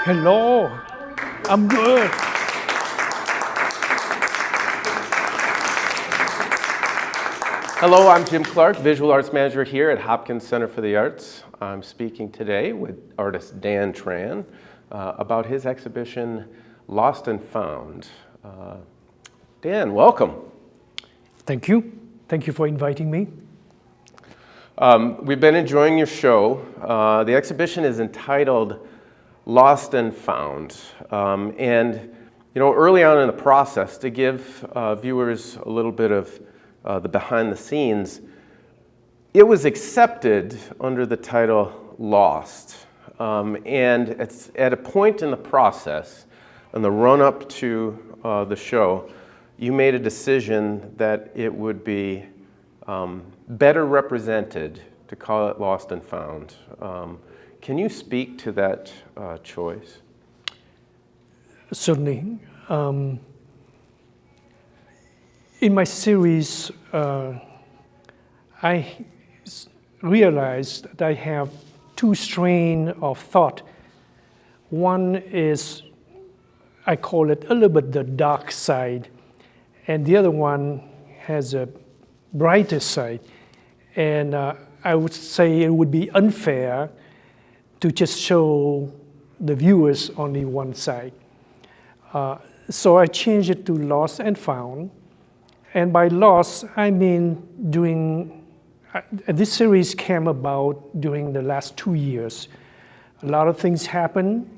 Hello, I'm good. Hello, I'm Jim Clark, Visual Arts Manager here at Hopkins Center for the Arts. I'm speaking today with artist Dan Tran about his exhibition, Lost and Found. Dan, welcome. Thank you. Thank you for inviting me. We've been enjoying your show. The exhibition is entitled Lost and Found. Early on in the process, to give viewers a little bit of the behind the scenes, it was accepted under the title Lost. And it's at a point in the process, in the run-up to the show, you made a decision that it would be better represented to call it Lost and Found. Can you speak to that choice? Certainly. In my series, I realized that I have two strains of thought. One is, I call it a little bit the dark side, and the other one has a brighter side. And I would say it would be unfair to just show the viewers only one side. So I changed it to Lost and Found. And by lost, I mean this series came about during the last 2 years. A lot of things happened,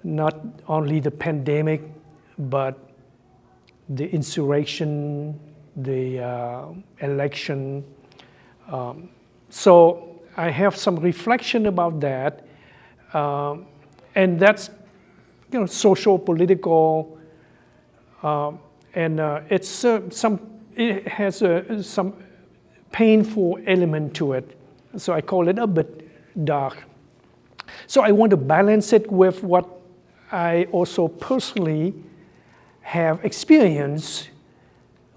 not only the pandemic, but the insurrection, the election. So I have some reflection about that. And that's, social, political, and it has some painful element to it. So I call it a bit dark. So I want to balance it with what I also personally have experienced,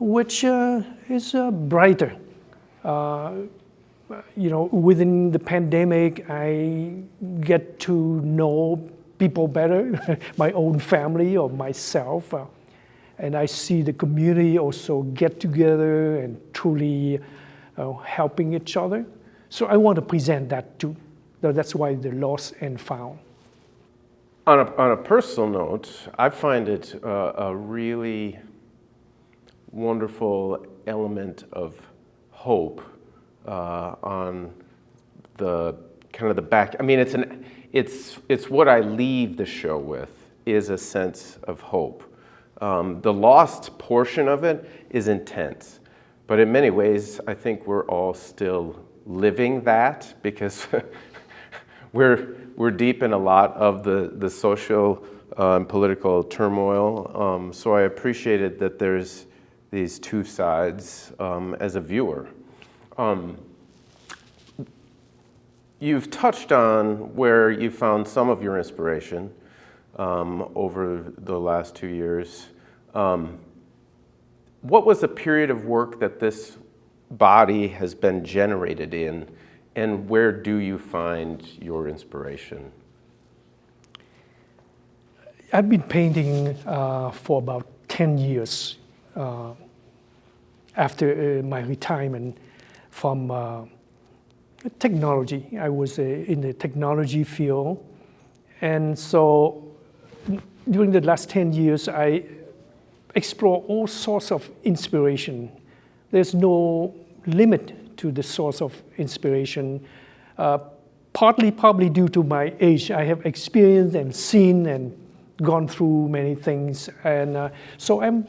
which is brighter. Within the pandemic, I get to know people better, my own family or myself. And I see the community also get together and truly helping each other. So I want to present that too. That's why the Lost and Found. On a personal note, I find it a really wonderful element of hope on the kind of the back. I mean, it's what I leave the show with, is a sense of hope. The lost portion of it is intense, but in many ways, I think we're all still living that because we're deep in a lot of the social and political turmoil. So I appreciated that there's these two sides as a viewer. You've touched on where you found some of your inspiration over the last 2 years. What was the period of work that this body has been generated in, and where do you find your inspiration? I've been painting for about 10 years after my retirement from technology. I was in the technology field, and so during the last 10 years, I explore all sorts of inspiration. There's no limit to the source of inspiration, partly probably due to my age. I have experienced and seen and gone through many things, and so I'm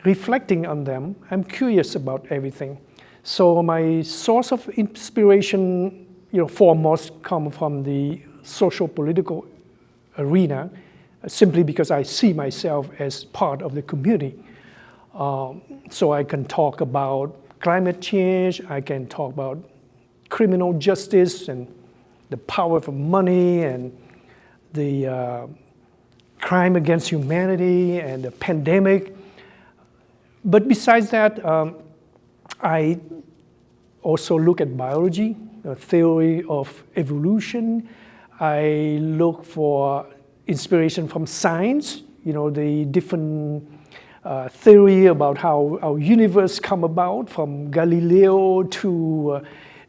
reflecting on them. I'm curious about everything. So my source of inspiration, foremost come from the social political arena, simply because I see myself as part of the community. So I can talk about climate change, I can talk about criminal justice and the power of money and the crime against humanity and the pandemic. But besides that, I also look at biology, the theory of evolution. I look for inspiration from science, the different theory about how our universe come about, from Galileo to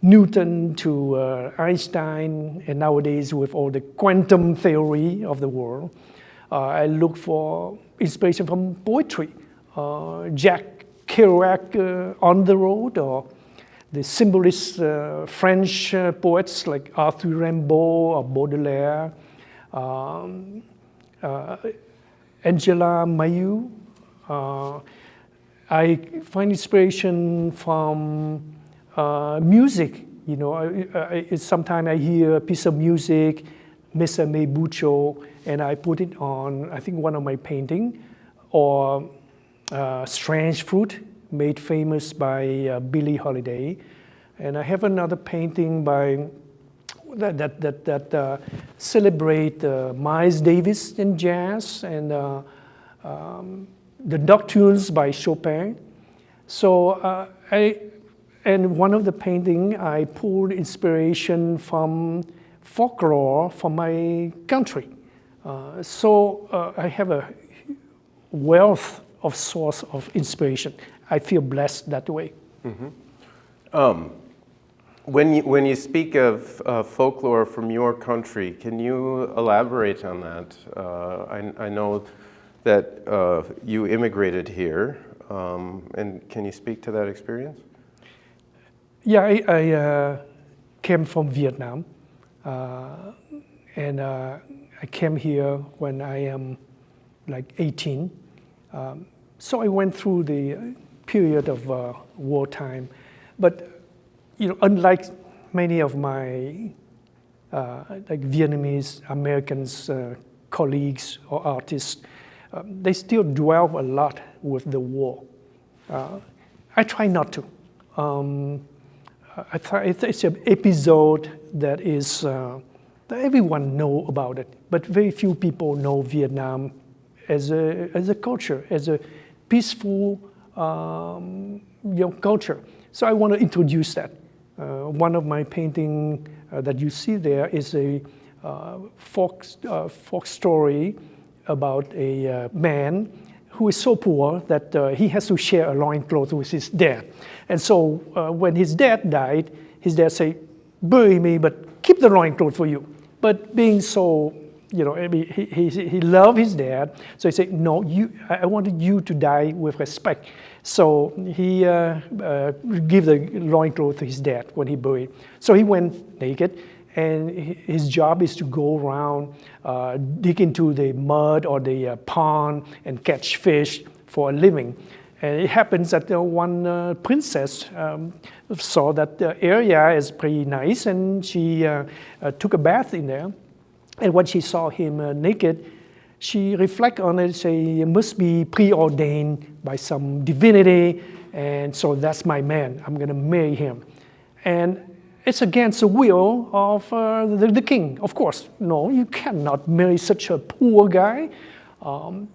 Newton to Einstein, and nowadays with all the quantum theory of the world. I look for inspiration from poetry, Jack Kerouac, On the Road, or the symbolist French poets like Arthur Rimbaud or Baudelaire, Angela Mayu. I find inspiration from music. Sometimes I hear a piece of music, Mesa Me Bucho, and I put it on, I think, one of my paintings, or Strange Fruit, made famous by Billie Holiday. And I have another painting by that celebrate Miles Davis in jazz, and the Nocturnes by Chopin. So and one of the painting I pulled inspiration from folklore from my country. So I have a wealth of source of inspiration. I feel blessed that way. Mm-hmm. When you speak of folklore from your country, can you elaborate on that? I know that you immigrated here, and can you speak to that experience? Yeah, I came from Vietnam, and I came here when I am like 18. So I went through the period of wartime, but unlike many of my like Vietnamese Americans colleagues or artists, they still dwell a lot with the war. I try not to. It's an episode that is that everyone know about it, but very few people know Vietnam as a culture, as a peaceful culture. So I want to introduce that. One of my paintings that you see there is a folk story about a man who is so poor that he has to share a loincloth with his dad. And so when his dad died, his dad said, "Bury me, but keep the loincloth for you." But being so, he loved his dad, so he said, "No, I wanted you to die with respect." So he gave the loincloth to his dad when he buried. So he went naked, and his job is to go around, dig into the mud or the pond and catch fish for a living. And it happens that one princess saw that the area is pretty nice, and she took a bath in there. And when she saw him naked, she reflected on it and say, "It must be preordained by some divinity, and so that's my man. I'm going to marry him." And it's against the will of the king, of course. No, you cannot marry such a poor guy.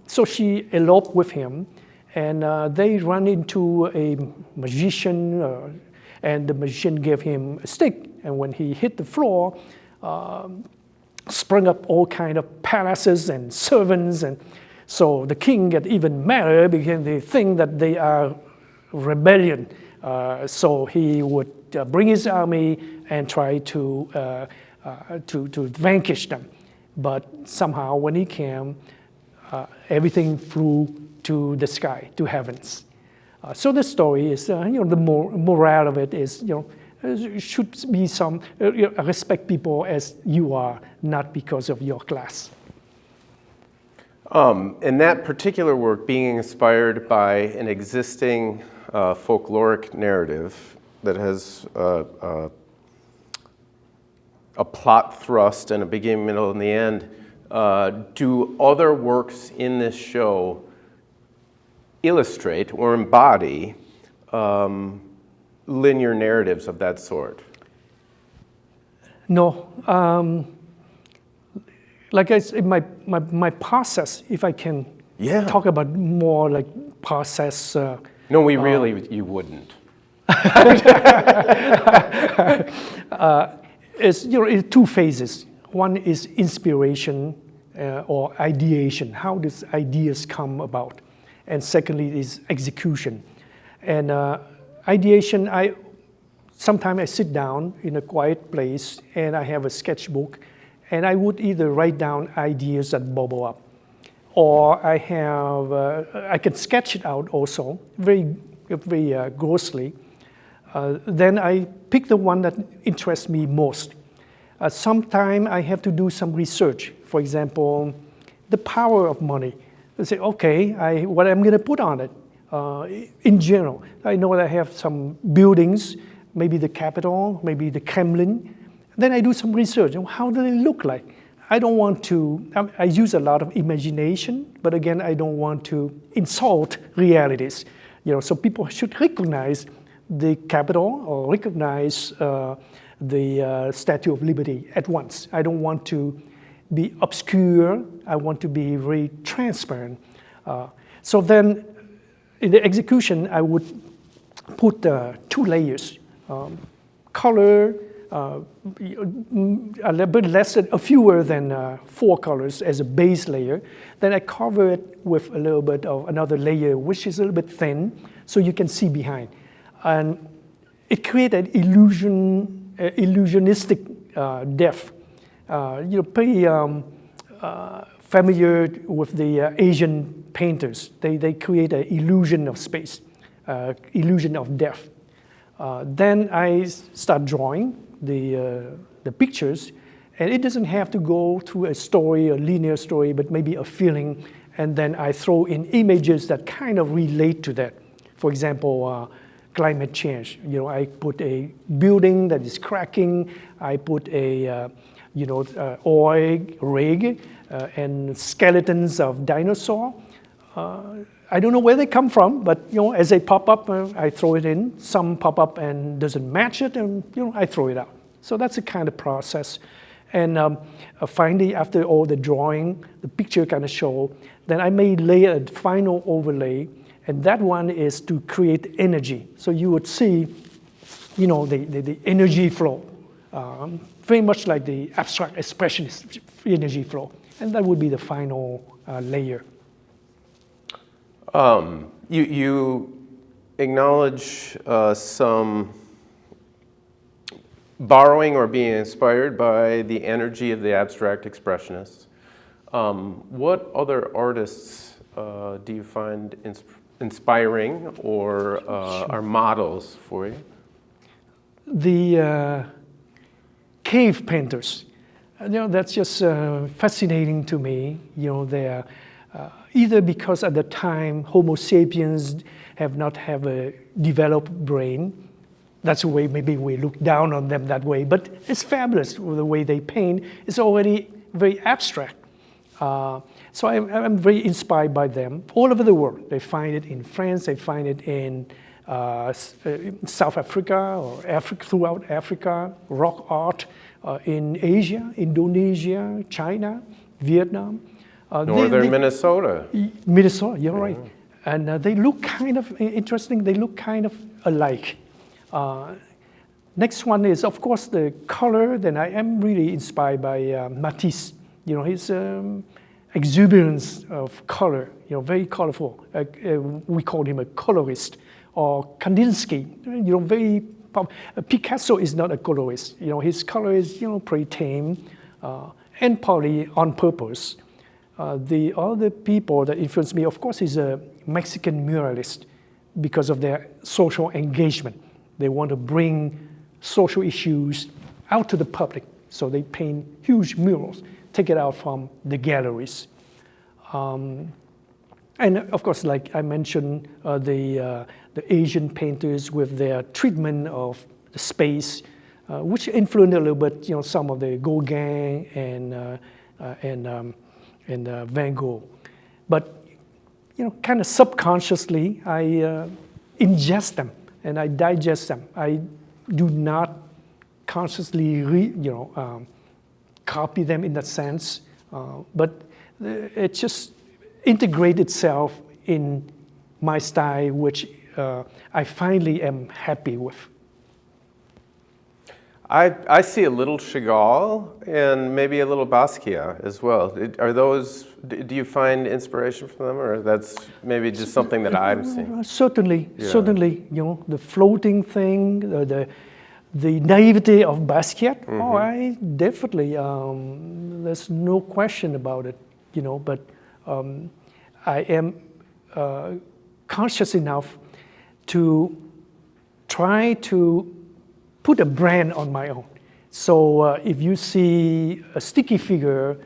So she eloped with him, and they run into a magician, and the magician gave him a stick. And when he hit the floor, sprung up all kind of palaces and servants, and so the king get even madder because they think that they are rebellion. So he would bring his army and try to vanquish them. But somehow when he came, everything flew to the sky, to heavens. So the story is, the morale of it is, should be some, respect people as you are, not because of your class. And that particular work being inspired by an existing folkloric narrative that has a plot thrust and a beginning, middle, and the end, do other works in this show illustrate or embody linear narratives of that sort? No. Like I said, my process, if I can talk about more like process. No, you wouldn't. It's two phases. One is inspiration, or ideation. How does ideas come about? And secondly is execution. And ideation, sometimes I sit down in a quiet place and I have a sketchbook and I would either write down ideas that bubble up, or I can sketch it out also, very grossly. Then I pick the one that interests me most. Sometimes I have to do some research. For example, the power of money. I say, okay, what I'm going to put on it. In general, I know that I have some buildings, maybe the Capitol, maybe the Kremlin. Then I do some research. How do they look like? I don't want to, I use a lot of imagination, but again, I don't want to insult realities. So people should recognize the Capitol or recognize the Statue of Liberty at once. I don't want to be obscure. I want to be very transparent. So then, in the execution, I would put 2 layers, color, a little bit less, fewer than 4 colors as a base layer. Then I cover it with a little bit of another layer, which is a little bit thin, so you can see behind. And it creates an illusionistic depth. Pretty familiar with the Asian painters. They create an illusion of space, illusion of depth. Then I start drawing the pictures, and it doesn't have to go through a story, a linear story, but maybe a feeling, and then I throw in images that kind of relate to that. For example, climate change. I put a building that is cracking. I put a oil rig and skeletons of dinosaur. I don't know where they come from, but as they pop up, I throw it in. Some pop up and doesn't match it, and I throw it out. So that's the kind of process. And finally, after all the drawing, the picture kind of show, then I may lay a final overlay, and that one is to create energy. So you would see, the energy flow, very much like the abstract expressionist energy flow, and that would be the final layer. You acknowledge some borrowing or being inspired by the energy of the abstract expressionists. What other artists do you find inspiring or are models for you? The cave painters. That's just fascinating to me. They're either because at the time Homo sapiens have not have a developed brain. That's the way maybe we look down on them that way. But it's fabulous the way they paint. It's already very abstract. So I'm very inspired by them all over the world. They find it in France. They find it in South Africa or throughout Africa. Rock art in Asia, Indonesia, China, Vietnam. Northern Minnesota. Minnesota, you're right. And they look kind of interesting. They look kind of alike. Next one is, of course, the color. Then I am really inspired by Matisse. His exuberance of color, very colorful. We call him a colorist. Or Kandinsky, very Picasso is not a colorist. His color is, pretty tame and probably on purpose. The other people that influenced me, of course, is a Mexican muralist because of their social engagement. They want to bring social issues out to the public, so they paint huge murals, take it out from the galleries. And of course, like I mentioned, the Asian painters with their treatment of the space, which influenced a little bit, some of the Gauguin and Van Gogh. But kind of subconsciously, I ingest them and I digest them. I do not consciously, copy them in that sense, but it just integrates itself in my style, which I finally am happy with. I see a little Chagall and maybe a little Basquiat as well. Are those? Do you find inspiration from them, or that's maybe just something that I've seen? Certainly, Yeah. certainly. You know, the floating thing, the naivety of Basquiat. Oh, I definitely. There's no question about it. You know, but I am conscious enough to try to put a brand on my own. So if you see a sticky figure,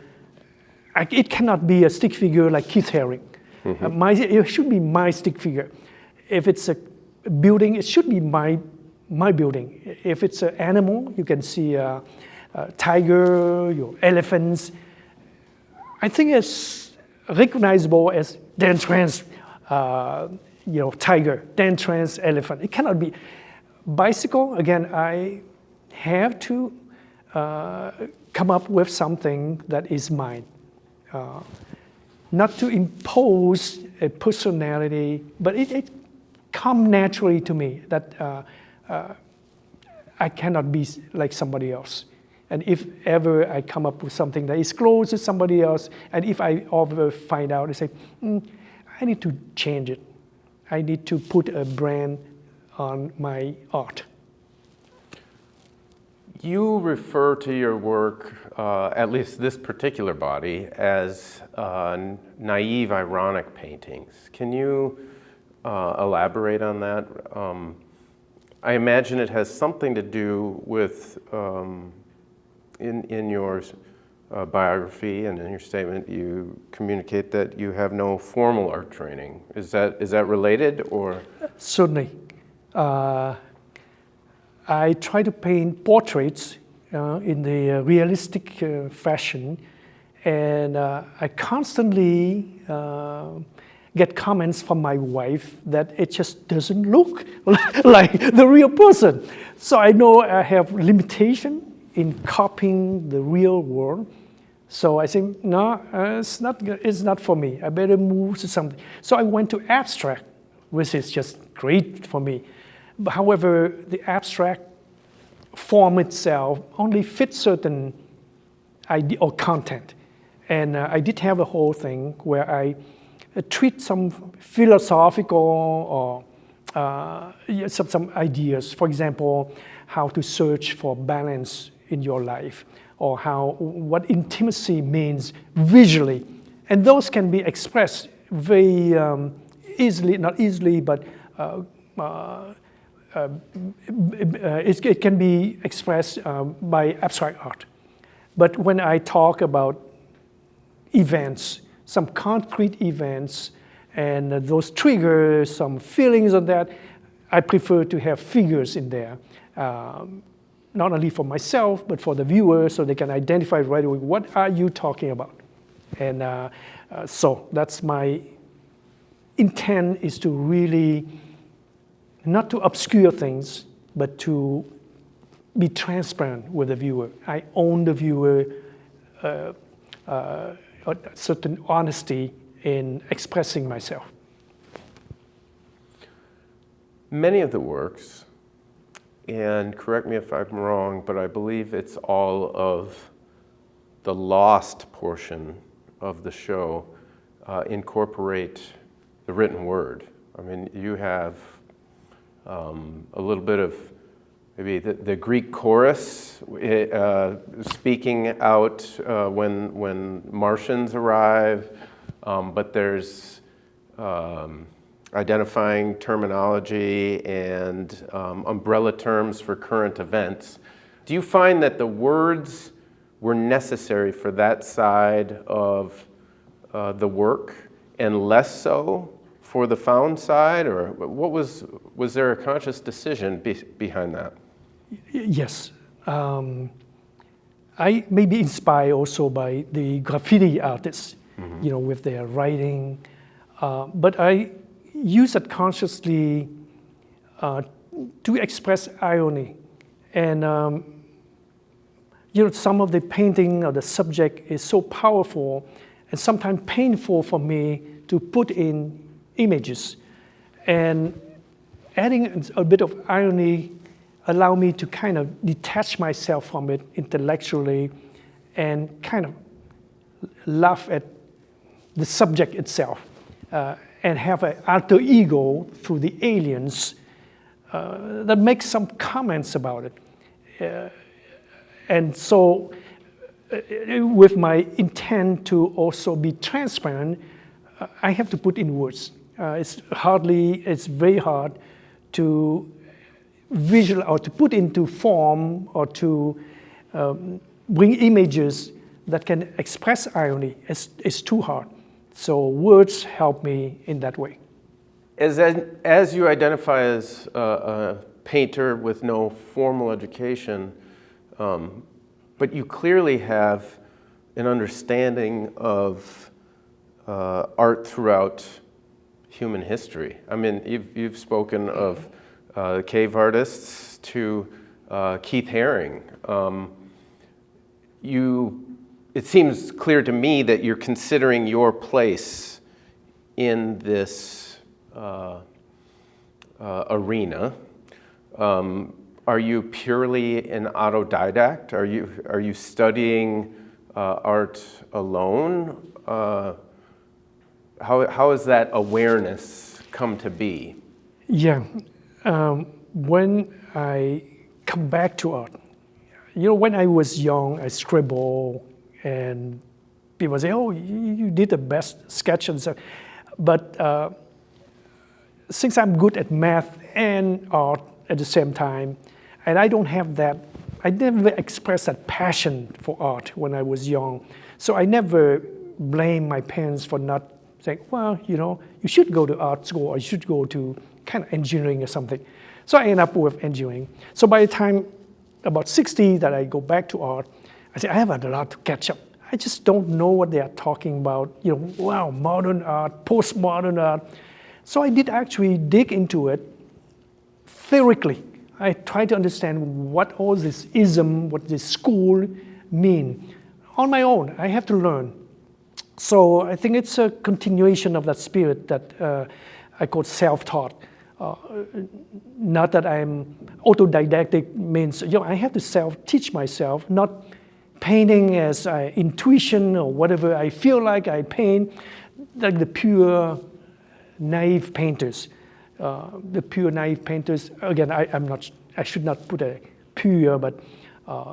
it cannot be a stick figure like Keith Haring. It should be my stick figure. If it's a building, it should be my building. If it's an animal, you can see a tiger, your elephants. I think it's recognizable as Dan Tran's tiger, Dan Tran's elephant. It cannot be. Bicycle, again, I have to come up with something that is mine. Not to impose a personality, but it comes naturally to me that I cannot be like somebody else. And if ever I come up with something that is close to somebody else, and if I ever find out, I say, I need to change it. I need to put a brand on my art. You refer to your work, at least this particular body, as naive, ironic paintings. Can you elaborate on that? I imagine it has something to do with, in your biography and in your statement, you communicate that you have no formal art training. Is that related, or? Certainly. I try to paint portraits in the realistic fashion, and I constantly get comments from my wife that it just doesn't look like the real person. So I know I have limitation in copying the real world. So I think, no, it's not for me. I better move to something. So I went to abstract, which is just great for me. But however, the abstract form itself only fits certain idea or content. And I did have a whole thing where I treat some philosophical or some ideas. For example, how to search for balance in your life, or what intimacy means visually. And those can be expressed very easily, not easily, but it can be expressed by abstract art. But when I talk about events, some concrete events, and those trigger some feelings on that, I prefer to have figures in there, not only for myself, but for the viewer, so they can identify right away, what are you talking about? And so that's my intent, is to really, not to obscure things, but to be transparent with the viewer. I own the viewer a certain honesty in expressing myself. Many of the works, and correct me if I'm wrong, but I believe it's all of the lost portion of the show, incorporate the written word. I mean, you have a little bit of maybe the Greek chorus speaking out when Martians arrive, but there's identifying terminology and umbrella terms for current events. Do you find that the words were necessary for that side of the work and less so for the found side, or what was there a conscious decision behind that? Yes. I may be inspired also by the graffiti artists, with their writing, but I use it consciously to express irony. And some of the painting or the subject is so powerful and sometimes painful for me to put in images. And adding a bit of irony allow me to kind of detach myself from it intellectually and kind of laugh at the subject itself and have an alter ego through the aliens that makes some comments about it. And so with my intent to also be transparent, I have to put in words. It's very hard to visual or to put into form or to bring images that can express irony. It's too hard. So words help me in that way. As you identify as a painter with no formal education, but you clearly have an understanding of art throughout human history. I mean, you've spoken of cave artists to Keith Haring. It seems clear to me that you're considering your place in this arena. Are you purely an autodidact? Are you studying art alone? How has that awareness come to be? Yeah, when I come back to art, when I was young, I scribble, and people say, "Oh, you did the best sketch," and so. But since I'm good at math and art at the same time, and I don't have that, I never expressed that passion for art when I was young. So I never blame my parents for not saying, "Well, you should go to art school or you should go to kind of engineering or something." So I end up with engineering. So by the time about 60 that I go back to art, I say, I have a lot to catch up. I just don't know what they are talking about. Wow, modern art, postmodern art. So I did actually dig into it theoretically. I tried to understand what all this ism, what this school mean. On my own, I have to learn. So I think it's a continuation of that spirit that I call self-taught. Not that I'm autodidactic means, I have to self-teach myself, not painting as intuition or whatever I feel like I paint, like the pure naive painters. The pure naive painters, again, I should not put a pure, but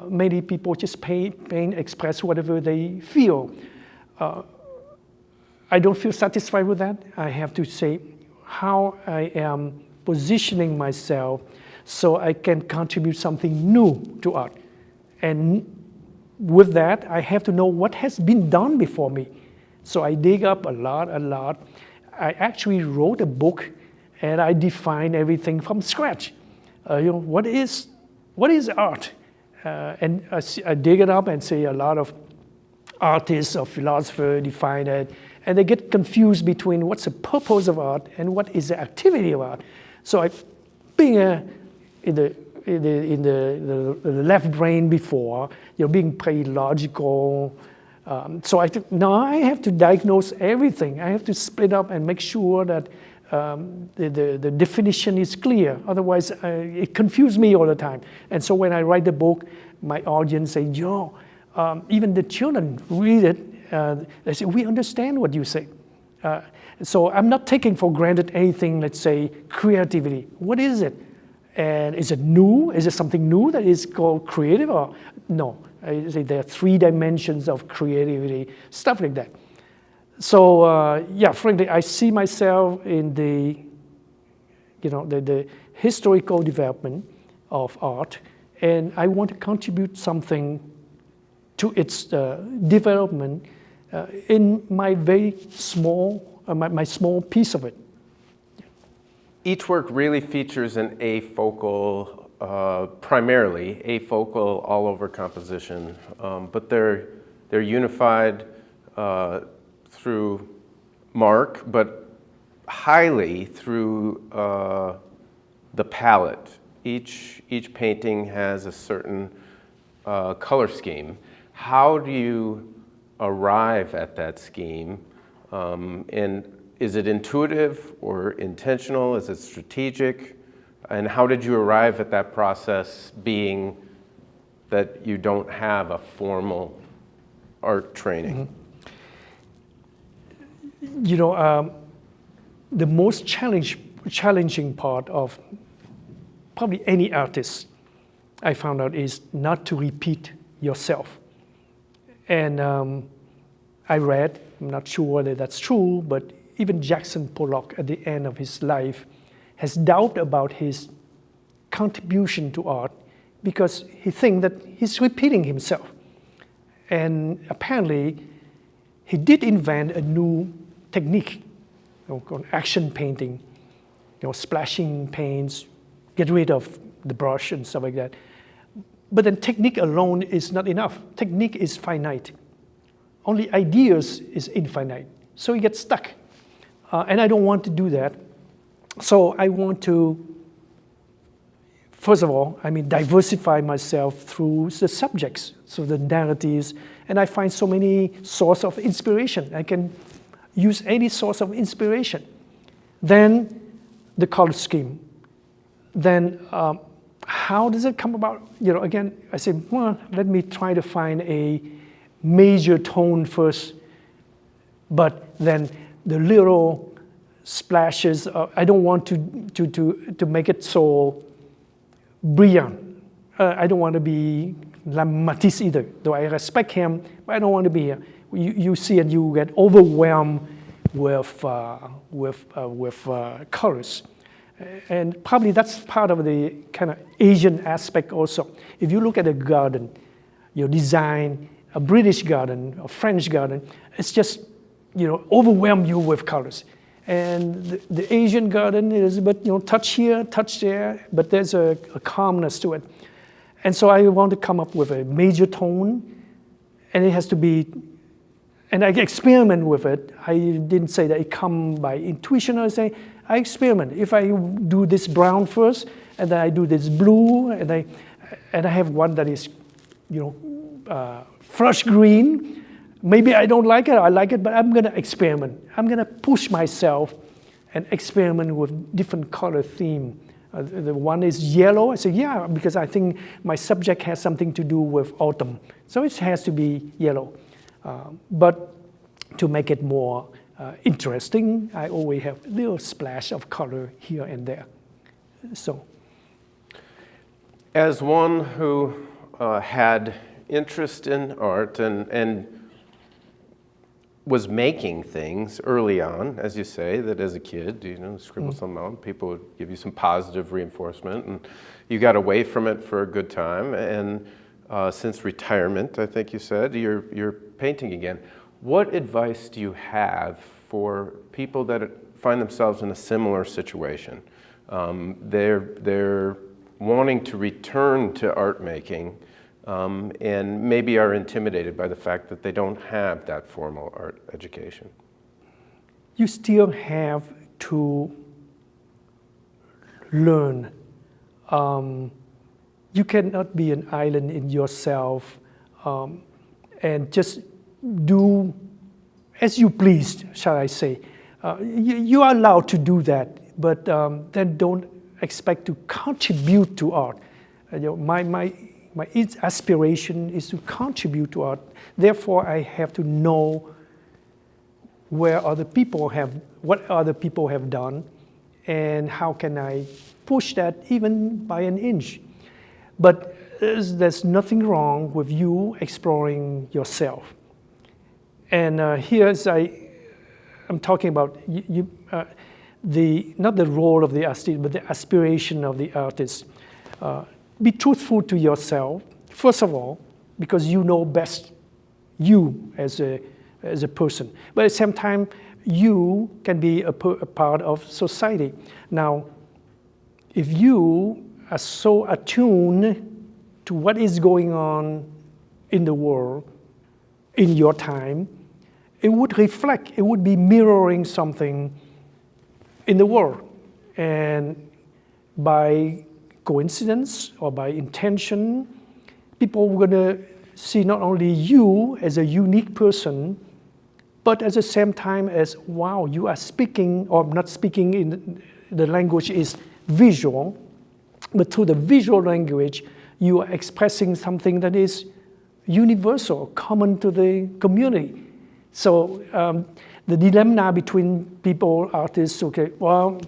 many people just paint, express whatever they feel. I don't feel satisfied with that. I have to say how I am positioning myself so I can contribute something new to art. And with that, I have to know what has been done before me. So I dig up a lot. I actually wrote a book and I define everything from scratch. What is art? And I dig it up and say a lot of artists or philosophers define it, and they get confused between what's the purpose of art and what is the activity of art. So being in the left brain before, being pretty logical. So I think now I have to diagnose everything. I have to split up and make sure that the definition is clear. Otherwise, it confuses me all the time. And so when I write the book, my audience say, even the children read it. They say, we understand what you say. So I'm not taking for granted anything, let's say, creativity. What is it? And is it new? Is it something new that is called creative? Or no, I say there are 3 dimensions of creativity, stuff like that. So frankly, I see myself in the historical development of art, and I want to contribute something to its development in my very small, my small piece of it. Each work really features an afocal, primarily afocal all-over composition, but they're unified through mark, but highly through the palette. Each painting has a certain color scheme. How do you arrive at that scheme? And is it intuitive or intentional? Is it strategic? And how did you arrive at that process, being that you don't have a formal art training? You know, the most challenging part of probably any artist, I found out, is not to repeat yourself. And I read, I'm not sure whether that's true, but even Jackson Pollock at the end of his life has doubt about his contribution to art because he thinks that he's repeating himself. And apparently, he did invent a new technique, called action painting, splashing paints, get rid of the brush and stuff like that. But then technique alone is not enough. Technique is finite. Only ideas is infinite. So you get stuck. And I don't want to do that. So I want to, first of all, diversify myself through the subjects, so the narratives, and I find so many sources of inspiration. I can use any source of inspiration. Then the color scheme. Then how does it come about? Again, I said, well, let me try to find a major tone first, but then the little splashes, I don't want to make it so brilliant. I don't want to be like Matisse either, though I respect him, but I don't want to be. You see and you get overwhelmed with colors. And probably that's part of the kind of Asian aspect also. If you look at a garden, your design, a British garden, a French garden, it's just, overwhelm you with colors. And the Asian garden is, but touch here, touch there, but there's a calmness to it. And so I want to come up with a major tone, and it has to be, and I experiment with it. I didn't say that it come by intuition. I say I experiment. If I do this brown first, and then I do this blue, and I have one that is, fresh green. Maybe I don't like it, I like it, but I'm going to experiment. I'm going to push myself and experiment with different color theme. The one is yellow. I say, yeah, because I think my subject has something to do with autumn. So it has to be yellow. But to make it more interesting, I always have a little splash of color here and there. So, as one who had interest in art and was making things early on, as you say, that as a kid, scribble something out, people would give you some positive reinforcement, and you got away from it for a good time, and since retirement, I think you said, you're painting again. What advice do you have for people that find themselves in a similar situation? They're wanting to return to art making, and maybe are intimidated by the fact that they don't have that formal art education. You still have to learn. You cannot be an island in yourself and just do as you please, shall I say. You are allowed to do that, but then don't expect to contribute to art. My aspiration is to contribute to art. Therefore, I have to know what other people have done, and how can I push that even by an inch. But there's nothing wrong with you exploring yourself. And I'm talking about not the role of the artist, but the aspiration of the artist. Be truthful to yourself, first of all, because you know best you as a person. But at the same time, you can be a part of society. Now, if you are so attuned to what is going on in the world, in your time, it would reflect, it would be mirroring something in the world. And by coincidence or by intention, people are going to see not only you as a unique person, but at the same time as, wow, you are speaking, or not speaking in the language is visual, But through the visual language, you are expressing something that is universal, common to the community. So the dilemma between people, artists, okay, well,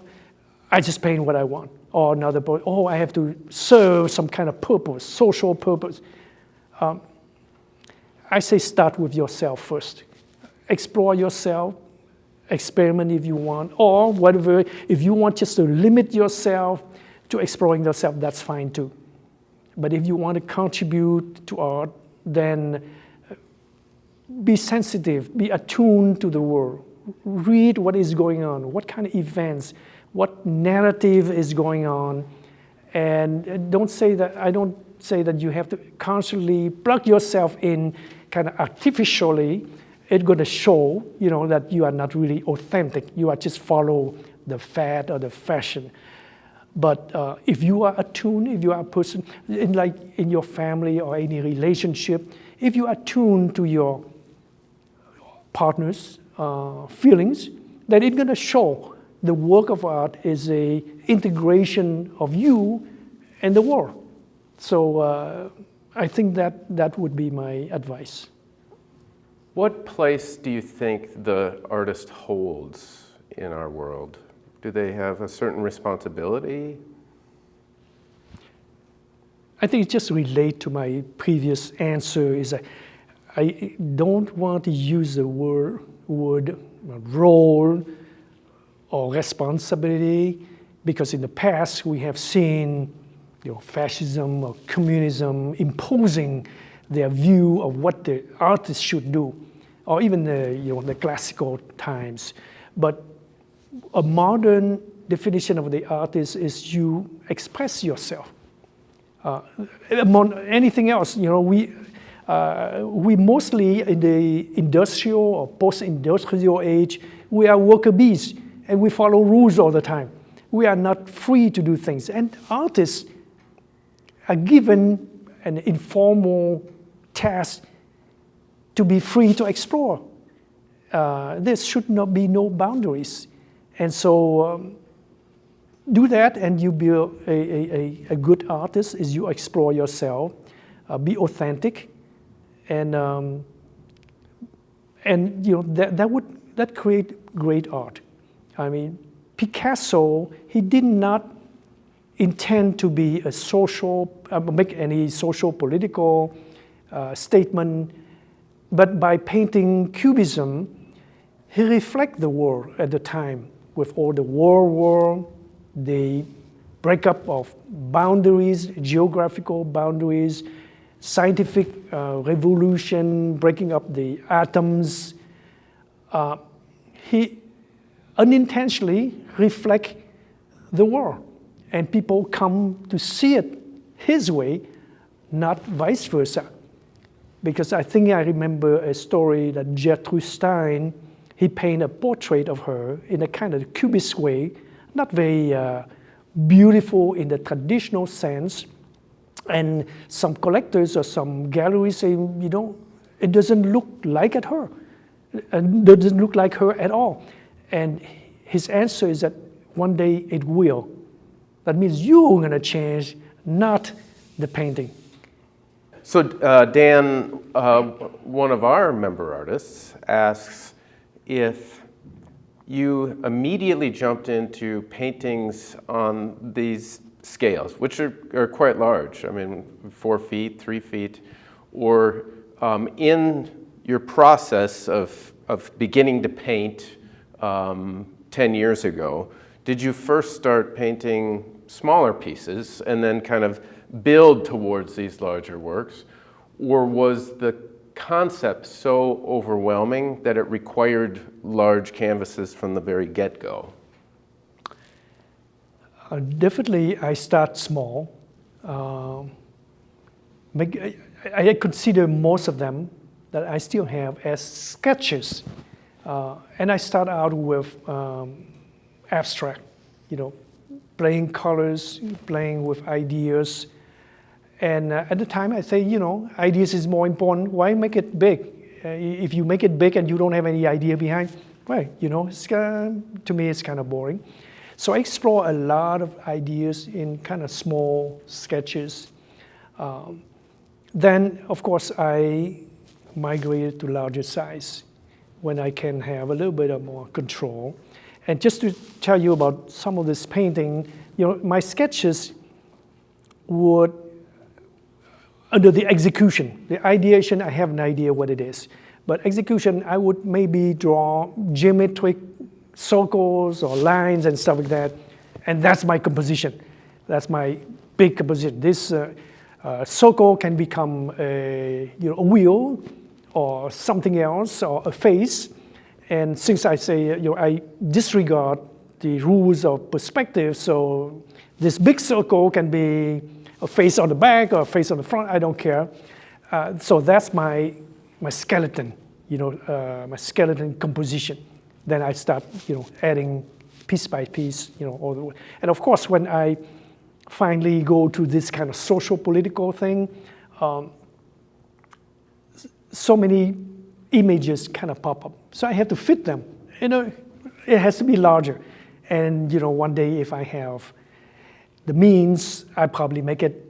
I just paint what I want. Or another, oh, I have to serve some kind of purpose, social purpose. I say start with yourself first. Explore yourself, experiment if you want, or whatever. If you want just to limit yourself to exploring yourself, that's fine too. But if you want to contribute to art, then be sensitive, be attuned to the world. Read what is going on, what kind of events, what narrative is going on, and don't say that, I don't say that you have to constantly plug yourself in kind of artificially. It's going to show, that you are not really authentic. You are just follow the fad or the fashion. But if you are attuned, if you are a person, in your family or any relationship, if you are attuned to your partner's feelings, then it's going to show. The work of art is a integration of you and the world. So I think that would be my advice. What place do you think the artist holds in our world? Do they have a certain responsibility? I think it just relates to my previous answer. Is I don't want to use the word role or responsibility, because in the past we have seen fascism or communism imposing their view of what the artist should do, or even the classical times. But a modern definition of the artist is you express yourself. Among anything else, we mostly in the industrial or post-industrial age, we are worker bees and we follow rules all the time. We are not free to do things. And artists are given an informal task to be free to explore. There should not be no boundaries. And so do that, and you be a good artist is you explore yourself, be authentic, and that create great art. I mean, Picasso, he did not intend to be a make any social political statement, but by painting Cubism, he reflects the world at the time with all the war, the breakup of boundaries, geographical boundaries, scientific revolution, breaking up the atoms. He unintentionally reflects the world, and people come to see it his way, not vice versa. Because I think I remember a story that Gertrude Stein, he painted a portrait of her in a kind of cubist way, not very beautiful in the traditional sense. And some collectors or some galleries say, it doesn't look like her. It doesn't look like her at all. And his answer is that one day it will. That means you're going to change, not the painting. So Dan, one of our member artists, asks if you immediately jumped into paintings on these scales, which are quite large, 4 feet, 3 feet, or in your process of beginning to paint 10 years ago, did you first start painting smaller pieces and then kind of build towards these larger works? Or was the concept so overwhelming that it required large canvases from the very get-go? Definitely, I start small. I consider most of them that I still have as sketches. And I start out with abstract, playing colors, playing with ideas. And at the time I say, ideas is more important. Why make it big? If you make it big and you don't have any idea behind, well, to me it's kind of boring. So I explore a lot of ideas in kind of small sketches. Then, of course, I migrated to larger size when I can have a little bit of more control. And just to tell you about some of this painting, my sketches would, under the execution, the ideation, I have an idea what it is. But execution, I would maybe draw geometric circles or lines and stuff like that. And that's my composition. That's my big composition. This circle can become a wheel or something else or a face. And since I say I disregard the rules of perspective, so this big circle can be a face on the back or a face on the front, I don't care. So that's my skeleton, my skeleton composition. Then I start, adding piece by piece, all the way. And of course, when I finally go to this kind of social political thing, so many images kind of pop up. So I have to fit them. It has to be larger. And one day if I have the means, I probably make it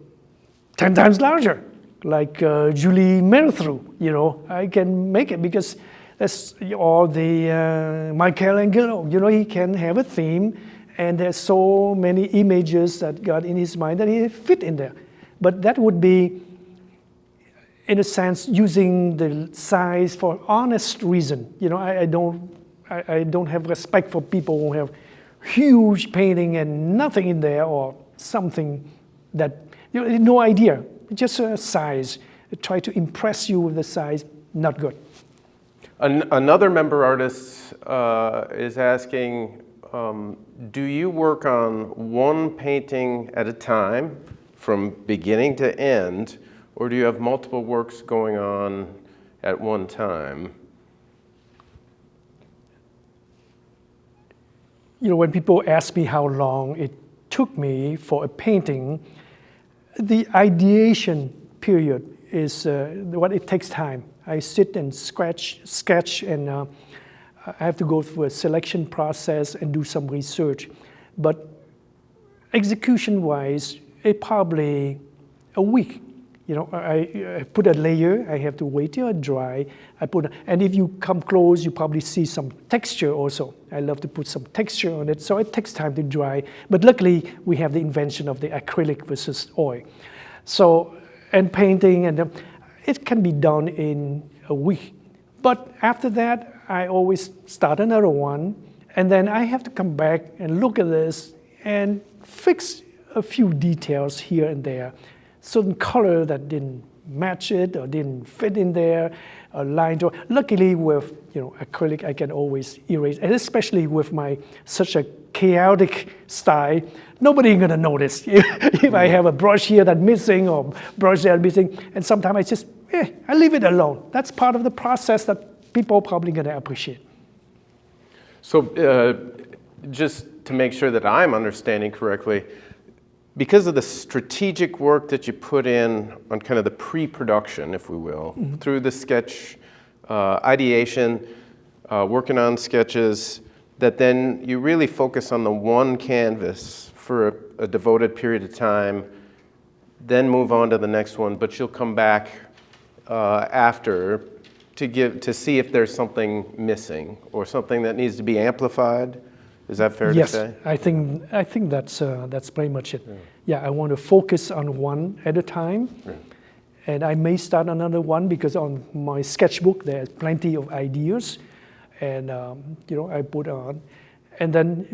10 times larger, like Julie Merthrew. I can make it because that's all the Michelangelo. He can have a theme, and there's so many images that got in his mind that he fit in there. But that would be, in a sense, using the size for honest reason. I don't have respect for people who have huge painting and nothing in there, or something that no idea, just a size. Try to impress you with the size, not good. Another member artist is asking, do you work on one painting at a time from beginning to end, or do you have multiple works going on at one time? When people ask me how long it took me for a painting, the ideation period is what it takes time. I sit and sketch, and I have to go through a selection process and do some research. But execution-wise, it probably a week. I put a layer, I have to wait till it dry. And if you come close, you probably see some texture also. I love to put some texture on it, so it takes time to dry. But luckily, we have the invention of the acrylic versus oil. So, and painting, and it can be done in a week. But after that, I always start another one, and then I have to come back and look at this and fix a few details here and there. Certain color that didn't match it or didn't fit in there, a line draw. Luckily with acrylic, I can always erase, and especially with such a chaotic style, nobody's gonna notice if I have a brush here that's missing or brush there missing. And sometimes I leave it alone. That's part of the process that people probably gonna appreciate. So just to make sure that I'm understanding correctly, because of the strategic work that you put in on kind of the pre-production, if we will, through the sketch ideation, working on sketches, that then you really focus on the one canvas for a devoted period of time, then move on to the next one, but you'll come back after to see if there's something missing or something that needs to be amplified. Is that fair to say? Yes, I think that's pretty much it. Yeah, I want to focus on one at a time, and I may start another one because on my sketchbook there's plenty of ideas, and I put on, and then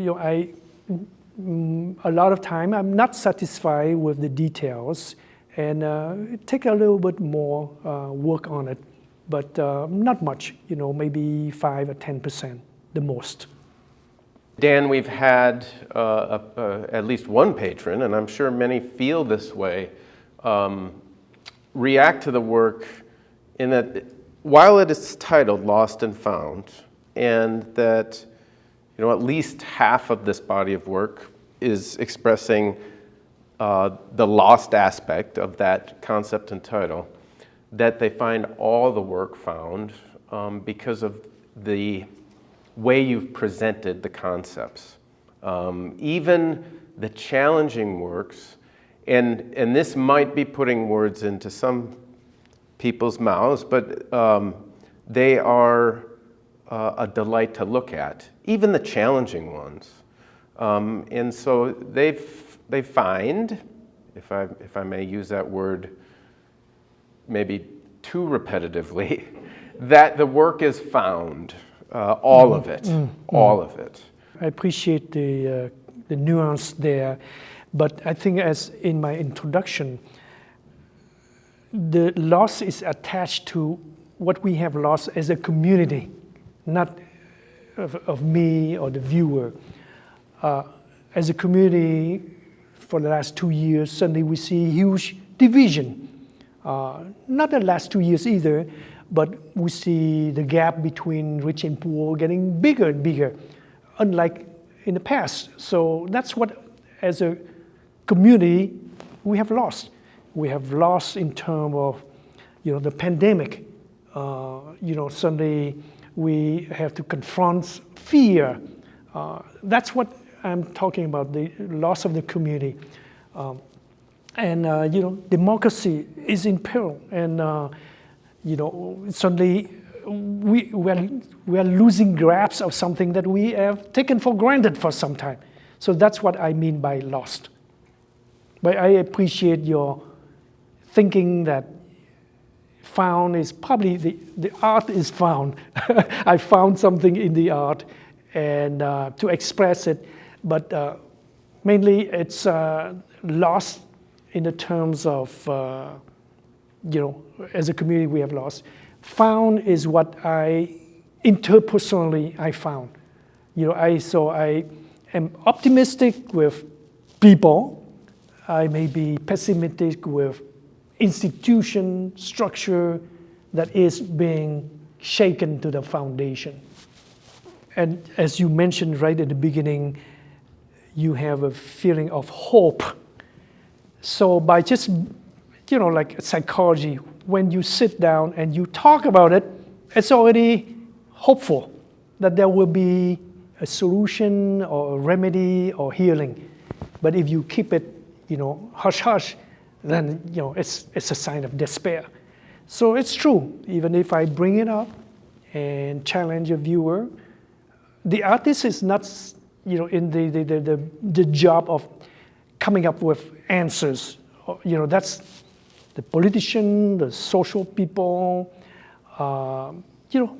a lot of time I'm not satisfied with the details, and it take a little bit more work on it, but not much. Maybe 5 or 10%, the most. Dan, we've had at least one patron, and I'm sure many feel this way, react to the work in that while it is titled Lost and Found, and that at least half of this body of work is expressing the lost aspect of that concept and title, that they find all the work found because of the way you've presented the concepts. Even the challenging works, and this might be putting words into some people's mouths, but they are a delight to look at, even the challenging ones. And so they find, if I may use that word maybe too repetitively, that the work is found, all of it, all of it. I appreciate the nuance there, but I think as in my introduction, the loss is attached to what we have lost as a community, not of me or the viewer. As a community, for the last 2 years, suddenly we see huge division. Not the last 2 years either, but we see the gap between rich and poor getting bigger and bigger, unlike in the past. So that's what, as a community, we have lost. We have lost in terms of, the pandemic. Suddenly we have to confront fear. That's what I'm talking about, the loss of the community. Democracy is in peril. And, suddenly we are losing grasp of something that we have taken for granted for some time. So that's what I mean by lost. But I appreciate your thinking that found is probably the art is found. I found something in the art and to express it, but mainly it's lost in the terms of, as a community we have lost. Found is what interpersonally I found. I am optimistic with people. I may be pessimistic with institution, structure that is being shaken to the foundation. And as you mentioned right at the beginning, you have a feeling of hope. So by just, like psychology, when you sit down and you talk about it, it's already hopeful that there will be a solution or a remedy or healing. But if you keep it, hush-hush, then, it's a sign of despair. So it's true, even if I bring it up and challenge a viewer, the artist is not, in the job of coming up with answers. That's the politician, the social people,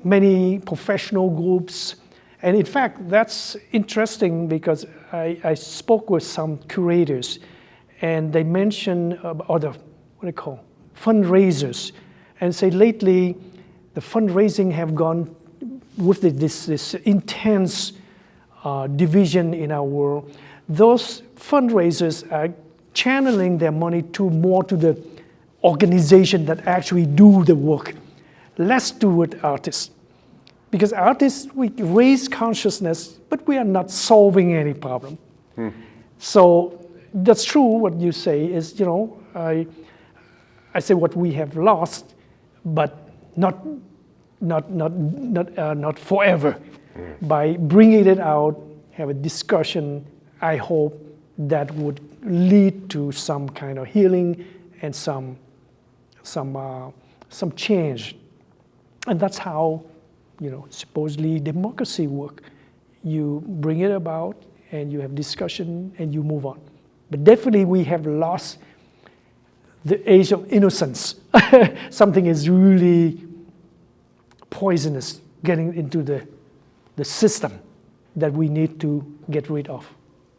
many professional groups. And in fact, that's interesting because I spoke with some curators and they mentioned fundraisers, and say lately the fundraising have gone with this intense division in our world. Those fundraisers are channeling their money more to the organization that actually do the work, less to it artists. Because artists, we raise consciousness, but we are not solving any problem. So that's true. What you say is, I say what we have lost, but not forever. By bringing it out, have a discussion, I hope that would lead to some kind of healing and some change. And that's how, supposedly democracy work. You bring it about and you have discussion and you move on. But definitely we have lost the age of innocence. Something is really poisonous getting into the system that we need to get rid of.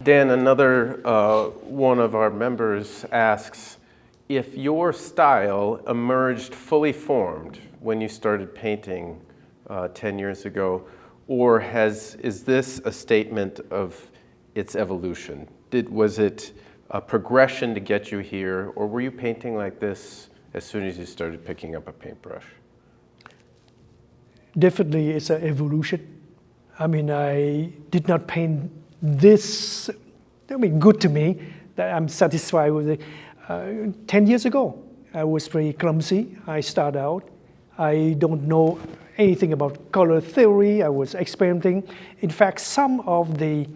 Dan, another one of our members asks, if your style emerged fully formed when you started painting 10 years ago, or is this a statement of its evolution? Was it a progression to get you here, or were you painting like this as soon as you started picking up a paintbrush? Definitely it's an evolution. I mean, I did not paint this, good to me, that I'm satisfied with it. 10 years ago, I was very clumsy. I started out. I don't know anything about color theory. I was experimenting. In fact, some of the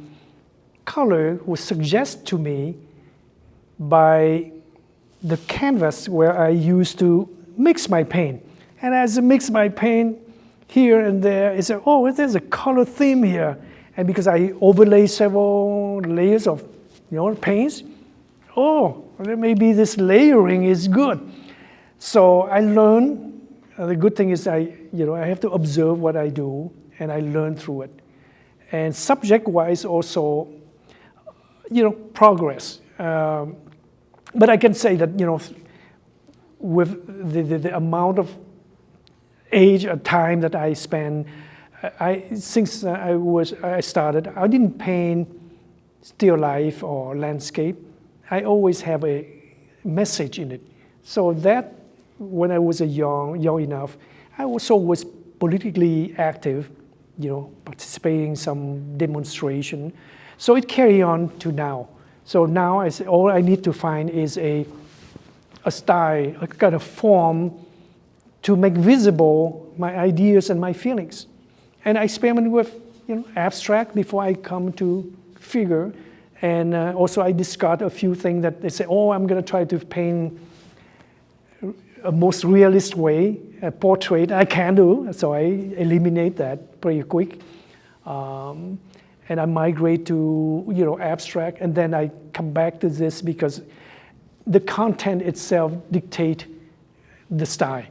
color was suggested to me by the canvas where I used to mix my paint. And as I mix my paint here and there, I said, oh, there's a color theme here. And because I overlay several layers of paints, oh, maybe this layering is good. So I learned, the good thing is I have to observe what I do, and I learn through it. And subject-wise also, progress. But I can say that, with the amount of age or time that I spend, since I started, I didn't paint still life or landscape. I always have a message in it. So that, when I was young enough, I also was politically active, participating in some demonstration. So it carried on to now. So now all I need to find is a style, a kind of form to make visible my ideas and my feelings. And I experiment with abstract before I come to figure. And also I discard a few things that they say, oh, I'm going to try to paint a most realist way, a portrait. I can do, so I eliminate that pretty quick. And I migrate to abstract, and then I come back to this because the content itself dictate the style.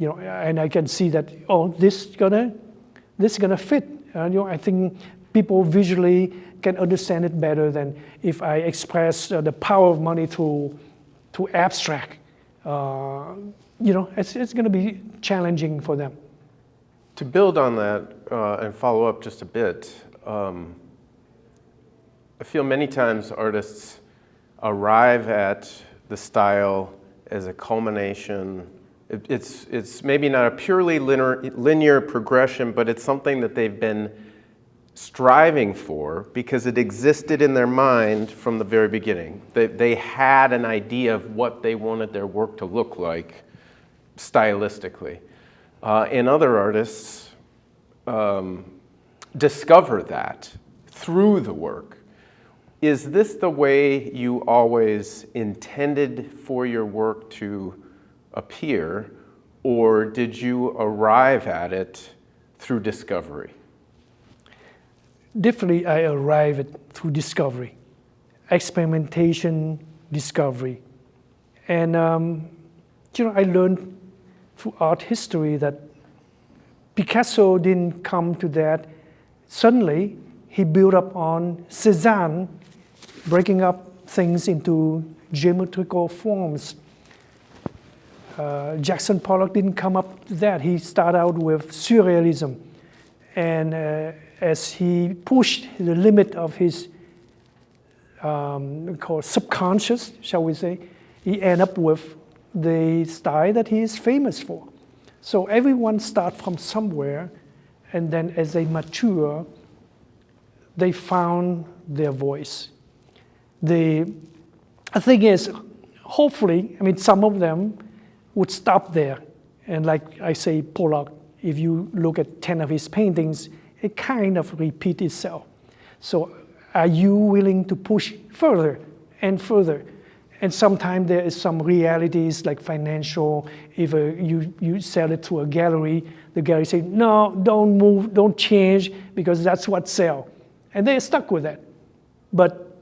And I can see that, oh, this gonna fit. I think people visually can understand it better than if I express the power of money through abstract. It's going to be challenging for them. To build on that and follow up just a bit, I feel many times artists arrive at the style as a culmination. It's maybe not a purely linear progression, but it's something that they've been striving for because it existed in their mind from the very beginning. They had an idea of what they wanted their work to look like stylistically. And other artists discover that through the work. Is this the way you always intended for your work to appear, or did you arrive at it through discovery? Definitely, I arrived through discovery, experimentation, discovery. And, I learned through art history that Picasso didn't come to that suddenly. He built up on Cézanne, breaking up things into geometrical forms. Jackson Pollock didn't come up to that. He started out with surrealism. And as he pushed the limit of his subconscious, shall we say, he ended up with the style that he is famous for. So everyone starts from somewhere, and then as they mature, they found their voice. The thing is, hopefully, some of them would stop there. And like I say, Pollock, if you look at 10 of his paintings, it kind of repeats itself. So are you willing to push further and further? And sometimes there is some realities like financial. If you sell it to a gallery, the gallery says, no, don't move, don't change, because that's what sells. And they're stuck with that. But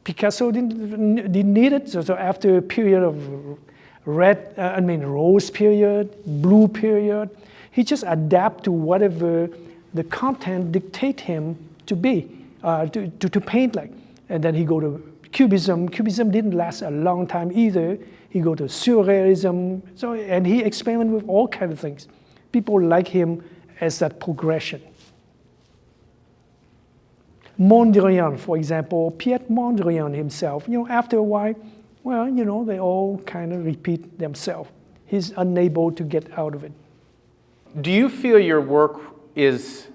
Picasso didn't need it. So after a period of rose period, blue period, he just adapt to whatever the content dictate him to be, to paint like. And then he go to Cubism. Cubism didn't last a long time either. He go to Surrealism. And he experimented with all kinds of things. People like him as that progression. Mondrian, for example, Piet Mondrian himself, after a while, they all kind of repeat themselves. He's unable to get out of it. Do you feel your work is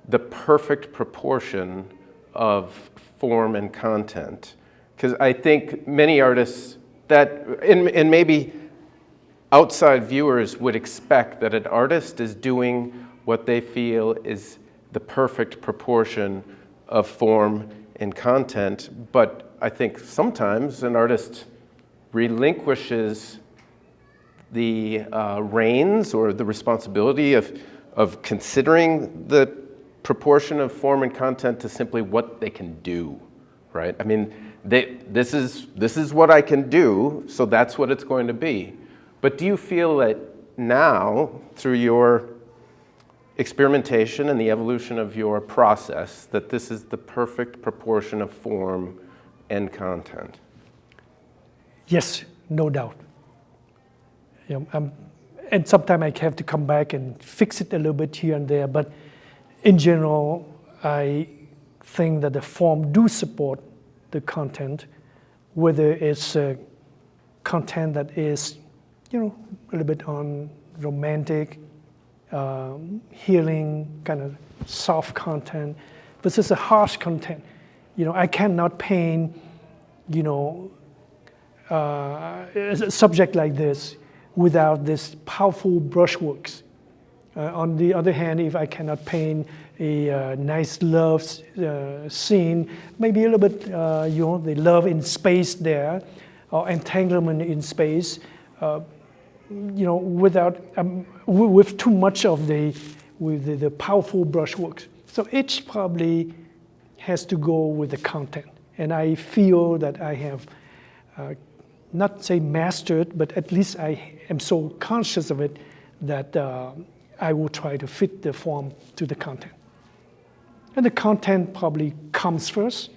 the perfect proportion of form and content? Because I think many artists and maybe outside viewers would expect that an artist is doing what they feel is the perfect proportion of form in content, but I think sometimes an artist relinquishes the reins or the responsibility of considering the proportion of form and content to simply what they can do, right? I mean, this is what I can do, so that's what it's going to be. But do you feel that now, through your experimentation and the evolution of your process, that this is the perfect proportion of form and content? Yes, no doubt. You know, and sometimes I have to come back and fix it a little bit here and there, but in general, I think that the form do support the content, whether it's content that is, you know, a little bit on romantic, healing, kind of soft content, versus a harsh content. You know, I cannot paint, you know, a subject like this without this powerful brushworks. On the other hand, if I cannot paint a nice love scene, maybe a little bit, you know, the love in space there, or entanglement in space, you know, without with too much of the powerful brushworks. So each probably has to go with the content, and I feel that I have not say mastered, but at least I am so conscious of it that I will try to fit the form to the content. And the content probably comes first,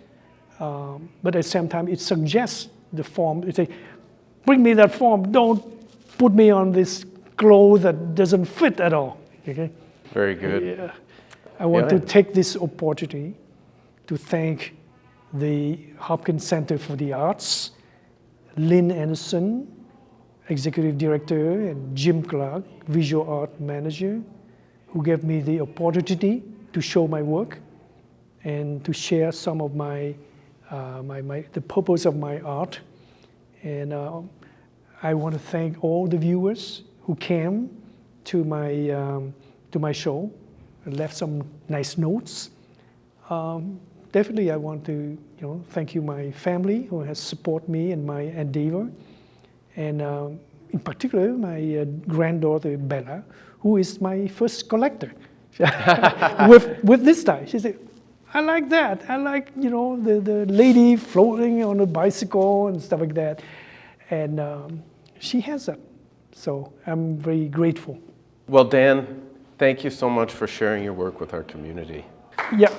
but at the same time it suggests the form. It say, bring me that form, don't put me on this clothes that doesn't fit at all. Okay? Very good. Yeah. I want to take this opportunity to thank the Hopkins Center for the Arts, Lynn Anderson, Executive Director, and Jim Clark, Visual Art Manager, who gave me the opportunity to show my work and to share some of my the purpose of my art. And I want to thank all the viewers who came to my show and left some nice notes. Definitely, I want to thank you, my family, who has supported me in my endeavor, and in particular, my granddaughter Bella, who is my first collector. with this tie, she said, "I like that. I like the lady floating on a bicycle and stuff like that," and she has that. So I'm very grateful. Well, Dan, thank you so much for sharing your work with our community. Yeah.